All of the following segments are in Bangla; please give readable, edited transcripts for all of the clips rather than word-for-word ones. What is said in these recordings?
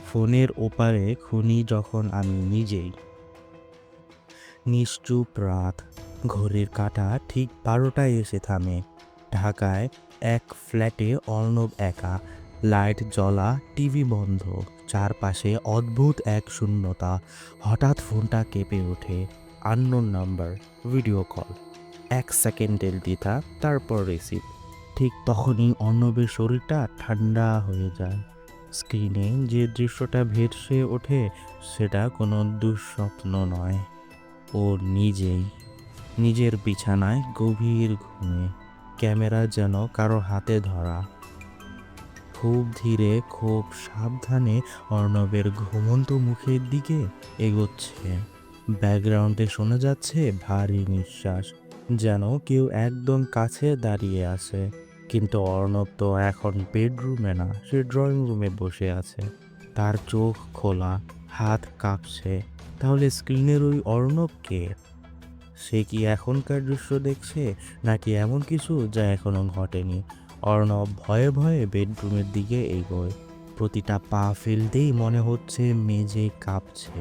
ফোনের ওপারে খুনি যখন আমি নিজেই। নিশ্চুপ রাত, ঘড়ির কাঁটা ঠিক 12টায় এসে থামে। ঢাকায় এক ফ্ল্যাটে অর্ণব একা, লাইট জ্বলা, টিভি বন্ধ, চারপাশে অদ্ভুত এক শূন্যতা। হঠাৎ ফোনটা কেঁপে ওঠে। Unknown number, video call. 1 সেকেন্ডের দ্বিধা, তারপর রিসিভ। ঠিক তখনই অর্ণবের শরীরটা ঠান্ডা হয়ে যায়। স্ক্রিনে যে দৃশ্যটা ভেসে ওঠে সেটা কোনো দুঃস্বপ্ন নয়, ও নিজেই, নিজের বিছানায় গভীর ঘুমে। ক্যামেরা যেন কারো হাতে ধরা। খুব ধীরে, খুব সাবধানে অর্ণবের ঘুমন্ত মুখের দিকে এগোচ্ছে। ব্যাকগ্রাউন্ডে শোনা যাচ্ছে ভারী নিঃশ্বাস, যেন কেউ একদম কাছে দাঁড়িয়ে আছে। কিন্তু অর্ণব তো এখন বেডরুমে না, সে ড্রয়িং রুমে বসে আছে। তার চোখ খোলা, হাত কাঁপছে। তাহলে স্ক্রিনের ওই অর্ণব কে? সে কি এখনকার দৃশ্য দেখছে, নাকি এমন কিছু যা এখনো ঘটেনি? অর্ণব ভয়ে ভয়ে বেডরুমের দিকে এগোয়। প্রতিটা পা ফেলতেই মনে হচ্ছে মেঝে কাঁপছে।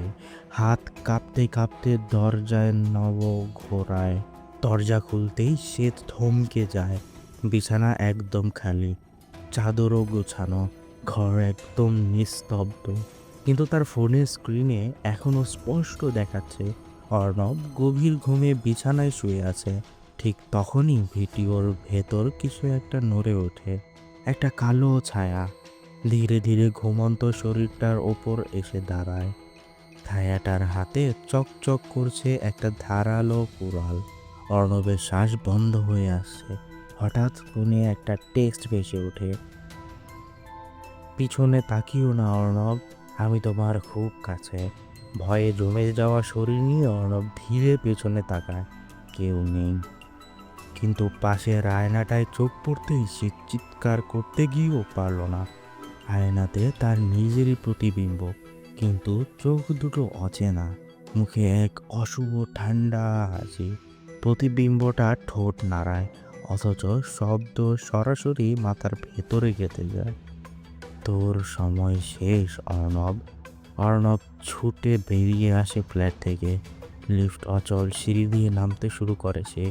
হাত কাঁপতে কাঁপতে দরজায় নব ঘোরায়। দরজা খুলতেই সে থমকে যায়। বিছানা একদম খালি, চাদরও গোছানো, ঘর একদম নিস্তব্ধ। কিন্তু তার ফোনের স্ক্রিনে এখনো স্পষ্ট দেখাচ্ছে অর্ণব গভীর ঘুমে বিছানায় শুয়ে আছে। ঠিক তখনই ভিডিওর ভেতর কিছু একটা নড়ে ওঠে। একটা কালো ছায়া ধীরে ধীরে ঘুমন্ত শরীরটার ওপর এসে দাঁড়ায়। ছায়াটার হাতে চকচক করছে একটা ধারালো কুড়াল। অর্ণবের শ্বাস বন্ধ হয়ে আসছে। হঠাৎ ফোনে একটা টেক্সট ভেসে ওঠে। পিছনে তাকিও না অর্ণব, আমি তোমার খুব কাছে। ভয়ে জমে যাওয়া শরীর নিয়ে অর্ণব ধীরে পেছনে তাকায়। কেউ নেই। কিন্তু পাশের আয়নাটায় চোখ পড়তেই সে চিৎকার করতে গিয়েও পারল না। আয়নাতে তার নিজেরই প্রতিবিম্ব, কিন্তু চোখ দুটো অচেনা। মুখে এক অশুভ ঠান্ডা হাসি। প্রতিবিম্বটা ঠোঁট নাড়ায়, অথচ শব্দ সরাসরি মাথার ভেতরে গেঁথে যায়। তোর সময় শেষ অর্ণব। অর্ণব ছুটে বেরিয়ে আসে ফ্ল্যাট থেকে। লিফট অচল, সিঁড়ি দিয়ে নামতে শুরু করে সে।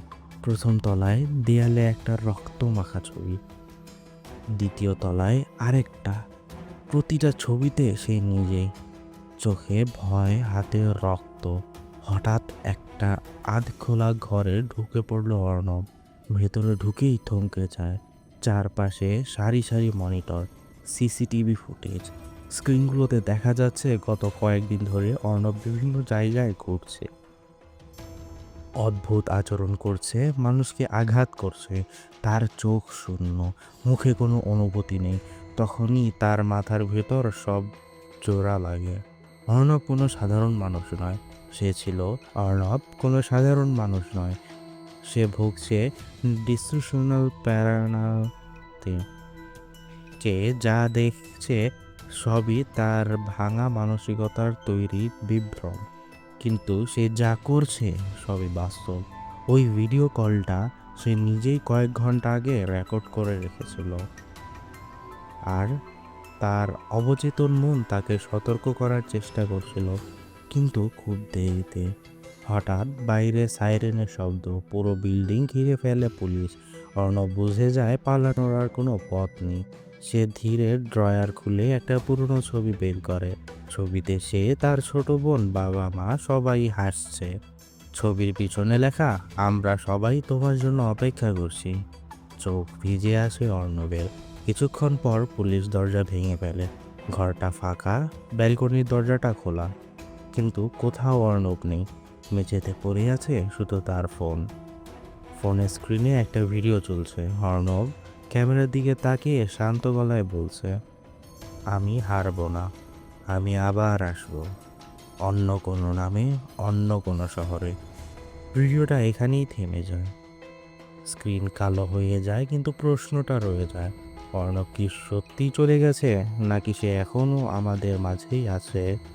প্রথম তলায় দেয়ালে একটা রক্ত মাখা ছবি, দ্বিতীয় তলায় আরেকটা। প্রতিটা ছবিতে সে নিজেই, চোখে ভয়, হাতে রক্ত। হঠাৎ একটা আধখোলা ঘরে ঢুকে পড়ল অর্ণব। ভেতরে ঢুকেই থমকে যায়। চারপাশে সারি সারি মনিটর, সিসিটিভি ফুটেজ। স্ক্রিনগুলোতে দেখা যাচ্ছে গত কয়েকদিন ধরে অর্ণব বিভিন্ন জায়গায় ঘুরছে, অদ্ভুত আচরণ করছে, মানুষকে আঘাত করছে। তার চোখ শূন্য, মুখে কোনো অনুভূতি নেই। তখনই তার মাথার ভেতর সব জোড়া লাগে। অর্ণব কোনো সাধারণ মানুষ নয়। সে ছিল অর্ণব কোনো সাধারণ মানুষ নয়। সে ভুগছে ডিসোশনাল প্যারানাতে। যে যা দেখছে সবই তার ভাঙা মানসিকতার তৈরি বিভ্রম। কিন্তু সে যা করছে সবই বাস্তব। ওই ভিডিও কলটা সে নিজেই কয়েক ঘন্টা আগে রেকর্ড করে রেখেছিল। আর তার অবচেতন মন তাকে সতর্ক করার চেষ্টা করছিল, কিন্তু খুব দেরিতে। হঠাৎ বাইরে সাইরেনের শব্দ, পুরো বিল্ডিং ঘিরে ফেলে পুলিশ। অর্ণব বুঝে যায় পালানোর আর কোনো পথ নেই। সে ধীরে ড্রয়ার খুলে একটা পুরনো ছবি বের করে। ছবিতে সে, তার ছোট বোন, বাবা মা সবাই হাসছে। ছবির পিছনে লেখা, আমরা সবাই তোমার জন্য অপেক্ষা করছি। চোখ ভিজে আসে অর্ণবের। কিছুক্ষণ পর পুলিশ দরজা ভেঙে ফেলে। ঘরটা ফাঁকা, ব্যালকনির দরজাটা খোলা, কিন্তু কোথাও অর্ণব নেই। মেঝেতে পড়ে আছে শুধু তার ফোন। ফোনের স্ক্রিনে একটা ভিডিও চলছে। অর্ণব ক্যামেরার দিকে তাকিয়ে শান্ত গলায় বলছে, আমি হারবো না, আমি আবার আসবো, অন্য কোনো নামে, অন্য কোনো শহরে। ভিডিওটা এখানেই থেমে যায়। স্ক্রিন কালো হয়ে যায়, কিন্তু প্রশ্নটা রয়ে যায়, অর্ণব কি সত্যিই চলে গেছে, নাকি সে এখনও আমাদের মাঝেই আছে?